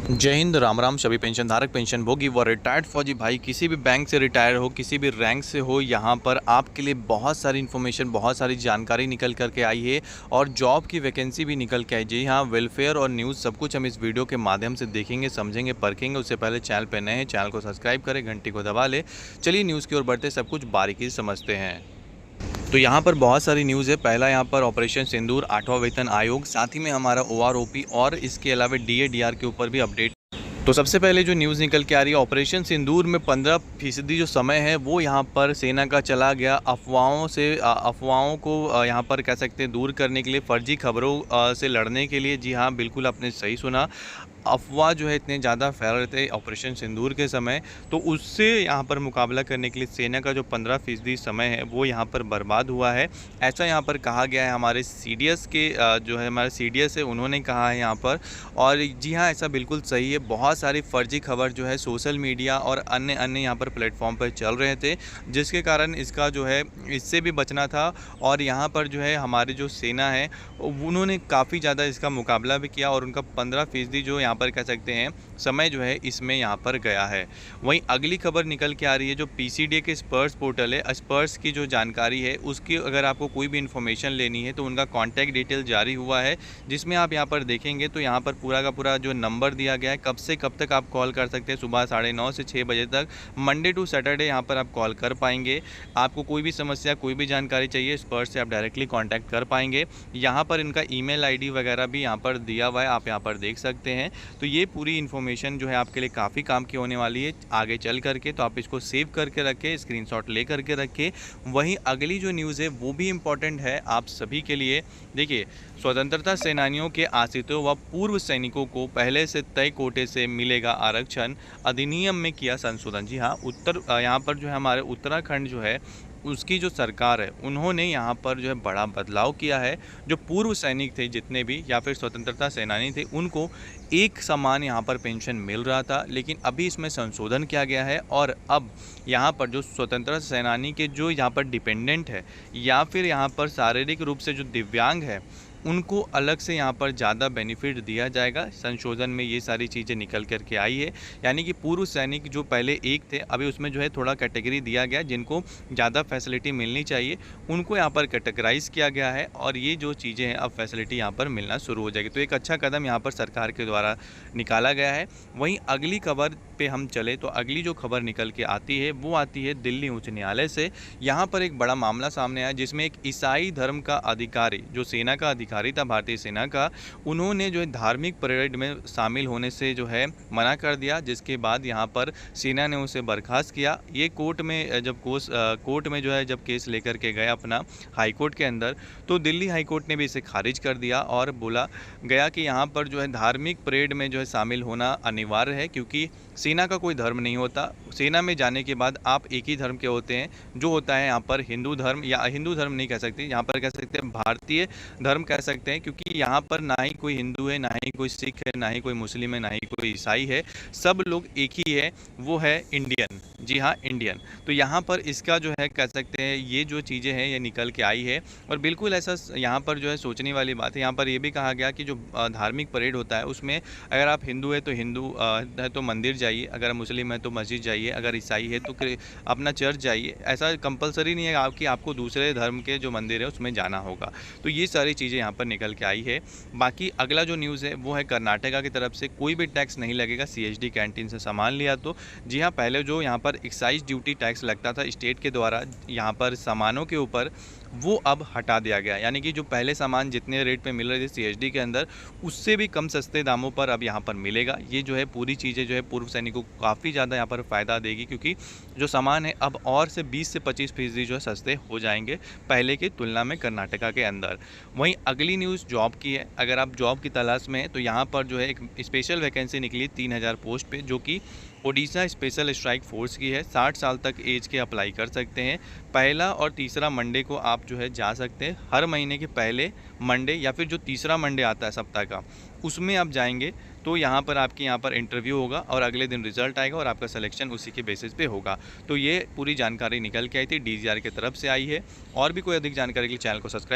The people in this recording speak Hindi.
जय हिंद, राम राम सभी पेंशन धारक, पेंशन भोगी व रिटायर्ड फौजी भाई, किसी भी बैंक से रिटायर हो, किसी भी रैंक से हो, यहाँ पर आपके लिए बहुत सारी इन्फॉर्मेशन, बहुत सारी जानकारी निकल करके आई है और जॉब की वैकेंसी भी निकल के आई। जी हाँ, वेलफेयर और न्यूज़ सब कुछ हम इस वीडियो के माध्यम से देखेंगे, समझेंगे, परखेंगे। उससे पहले चैनल पर नए हैं, चैनल को सब्सक्राइब करें, घंटी को दबा ले। चलिए न्यूज़ की ओर बढ़ते, सब कुछ बारीकी से समझते हैं। तो यहाँ पर बहुत सारी न्यूज़ है। पहला यहाँ पर ऑपरेशन सिंदूर, 8वां वेतन आयोग, साथ ही में हमारा ओआरओपी और इसके अलावा डीए डीआर के ऊपर भी अपडेट। तो सबसे पहले जो न्यूज़ निकल के आ रही है, ऑपरेशन सिंदूर में 15% जो समय है वो यहाँ पर सेना का चला गया। अफवाहों को यहाँ पर कह सकते हैं दूर करने के लिए, फर्जी खबरों से लड़ने के लिए। जी हाँ, बिल्कुल आपने सही सुना। अफवाह जो है इतने ज़्यादा फैल रहे थे ऑपरेशन सिंदूर के समय, तो उससे यहाँ पर मुकाबला करने के लिए सेना का जो 15% समय है वो यहाँ पर बर्बाद हुआ है। ऐसा यहाँ पर कहा गया है हमारे सीडीएस के जो है हमारे सीडीएस है, उन्होंने कहा है यहाँ पर। और जी हाँ, ऐसा बिल्कुल सही है। बहुत सारी फर्जी खबर जो है सोशल मीडिया और अन्य अन्य यहाँ पर प्लेटफॉर्म पर चल रहे थे, जिसके कारण इसका जो है इससे भी बचना था। और यहाँ पर जो है हमारी जो सेना है उन्होंने काफ़ी ज़्यादा इसका मुकाबला भी किया और उनका 15% जो यहाँ पर कह सकते हैं समय जो है इसमें यहाँ पर गया है। वहीं अगली खबर निकल के आ रही है, जो पीसीडीए के स्पर्श पोर्टल है, स्पर्श की जो जानकारी है उसकी अगर आपको कोई भी इन्फॉर्मेशन लेनी है तो उनका कॉन्टैक्ट डिटेल जारी हुआ है, जिसमें आप यहाँ पर देखेंगे तो यहाँ पर पूरा का पूरा जो नंबर दिया गया है, कब से कब तक आप कॉल कर सकते हैं। सुबह 9:30 से 6 बजे तक, मंडे टू सैटरडे यहाँ पर आप कॉल कर पाएंगे। आपको कोई भी समस्या, कोई भी जानकारी चाहिए, स्पर्श से आप डायरेक्टली कॉन्टैक्ट कर पाएंगे। यहाँ पर इनका ईमेल आईडी वगैरह भी यहाँ पर दिया हुआ है, आप यहाँ पर देख सकते हैं। तो ये पूरी इन्फॉर्मेशन जो है आपके लिए काफ़ी काम की होने वाली है आगे चल करके, तो आप इसको सेव करके रखें, स्क्रीनशॉट ले करके रखें। वहीं अगली जो न्यूज़ है वो भी इम्पॉर्टेंट है आप सभी के लिए। देखिए, स्वतंत्रता सेनानियों के आश्रितों व पूर्व सैनिकों को पहले से तय कोटे से मिलेगा आरक्षण, अधिनियम में किया संशोधन। जी हाँ, यहाँ पर जो है हमारे उत्तराखंड जो है उसकी जो सरकार है, उन्होंने यहाँ पर जो है बड़ा बदलाव किया है। जो पूर्व सैनिक थे जितने भी या फिर स्वतंत्रता सेनानी थे, उनको एक समान यहाँ पर पेंशन मिल रहा था, लेकिन अभी इसमें संशोधन किया गया है। और अब यहाँ पर जो स्वतंत्रता सेनानी के जो यहाँ पर डिपेंडेंट है या फिर यहाँ पर शारीरिक रूप से जो दिव्यांग है, उनको अलग से यहाँ पर ज़्यादा बेनिफिट दिया जाएगा। संशोधन में ये सारी चीज़ें निकल करके आई है, यानी कि पूर्व सैनिक जो पहले एक थे, अभी उसमें जो है थोड़ा कैटेगरी दिया गया, जिनको ज़्यादा फैसिलिटी मिलनी चाहिए उनको यहाँ पर कैटेगराइज किया गया है और ये जो चीज़ें हैं अब फैसिलिटी यहाँ पर मिलना शुरू हो जाएगी। तो एक अच्छा कदम यहाँ पर सरकार के द्वारा निकाला गया है। वहीं अगली खबर पे हम चले तो अगली जो खबर निकल के आती है वो आती है दिल्ली उच्च न्यायालय से। यहाँ पर एक बड़ा मामला सामने आया, जिसमें एक ईसाई धर्म का अधिकारी, जो सेना का अधिकारी था भारतीय सेना का, उन्होंने जो है धार्मिक परेड में शामिल होने से जो है मना कर दिया, जिसके बाद यहाँ पर सेना ने उसे बर्खास्त किया। ये कोर्ट में जो है जब केस लेकर के गया अपना हाई कोर्ट के अंदर, तो दिल्ली हाई कोर्ट ने भी इसे खारिज कर दिया और बोला गया कि यहाँ पर जो है धार्मिक परेड में जो है शामिल होना अनिवार्य है, क्योंकि सेना का कोई धर्म नहीं होता। सेना में जाने के बाद आप एक ही धर्म के होते हैं, जो होता है यहाँ पर हिंदू धर्म, या हिंदू धर्म नहीं कह सकते, यहाँ पर कह सकते हैं भारतीय धर्म कह सकते हैं, क्योंकि यहाँ पर ना ही कोई हिंदू है, ना ही कोई सिख है, ना ही कोई मुस्लिम है, ना ही कोई ईसाई है, सब लोग एक ही है, वो है इंडियन। जी हाँ, इंडियन। तो यहाँ पर इसका जो है कह सकते हैं ये जो चीज़ें हैं ये निकल के आई है और बिल्कुल ऐसा यहाँ पर जो है सोचने वाली बात है। यहाँ पर ये भी कहा गया कि जो धार्मिक परेड होता है उसमें अगर आप हिंदू है तो है तो मंदिर जाइए, अगर मुस्लिम है तो मस्जिद जाइए, अगर ईसाई है तो अपना चर्च जाइए। ऐसा कंपलसरी नहीं है कि आपको दूसरे धर्म के जो मंदिर है उसमें जाना होगा। तो ये सारी चीज़ें यहाँ पर निकल के आई है। बाकी अगला जो न्यूज़ है वो है कर्नाटका की तरफ से कोई भी टैक्स नहीं लगेगा सीएचडी कैंटीन से सामान लिया तो। जी हाँ, पहले जो यहाँ पर एक्साइज ड्यूटी टैक्स लगता था स्टेट के द्वारा यहाँ पर सामानों के ऊपर, वो अब हटा दिया गया। यानी कि जो पहले सामान जितने रेट पे मिल रहे थे सीएचडी के अंदर, उससे भी कम सस्ते दामों पर अब यहाँ पर मिलेगा। ये जो है पूरी चीज़ें जो है पूर्व सैनिकों को काफ़ी ज़्यादा यहाँ पर फ़ायदा देगी, क्योंकि जो सामान है अब और से 20 से 25% जो है सस्ते हो जाएंगे पहले की तुलना में कर्नाटका के अंदर। वहीं अगली न्यूज़ जॉब की है। अगर आप जॉब की तलाश में हैं तो यहाँ पर जो है एक स्पेशल वैकेंसी निकली 3000 पोस्ट पे, जो कि ओडिशा स्पेशल स्ट्राइक फोर्स की है। 60 साल तक एज के अप्लाई कर सकते हैं। पहला और तीसरा मंडे को आप जो है जा सकते हैं, हर महीने के पहले मंडे या फिर जो तीसरा मंडे आता है सप्ताह का, उसमें आप जाएंगे तो यहाँ पर आपके यहाँ पर इंटरव्यू होगा और अगले दिन रिजल्ट आएगा और आपका सिलेक्शन उसी के बेसिस पे होगा। तो ये पूरी जानकारी निकल के आई थी, डीजीआर की तरफ से आई है। और भी कोई अधिक जानकारी के लिए चैनल को सब्सक्राइब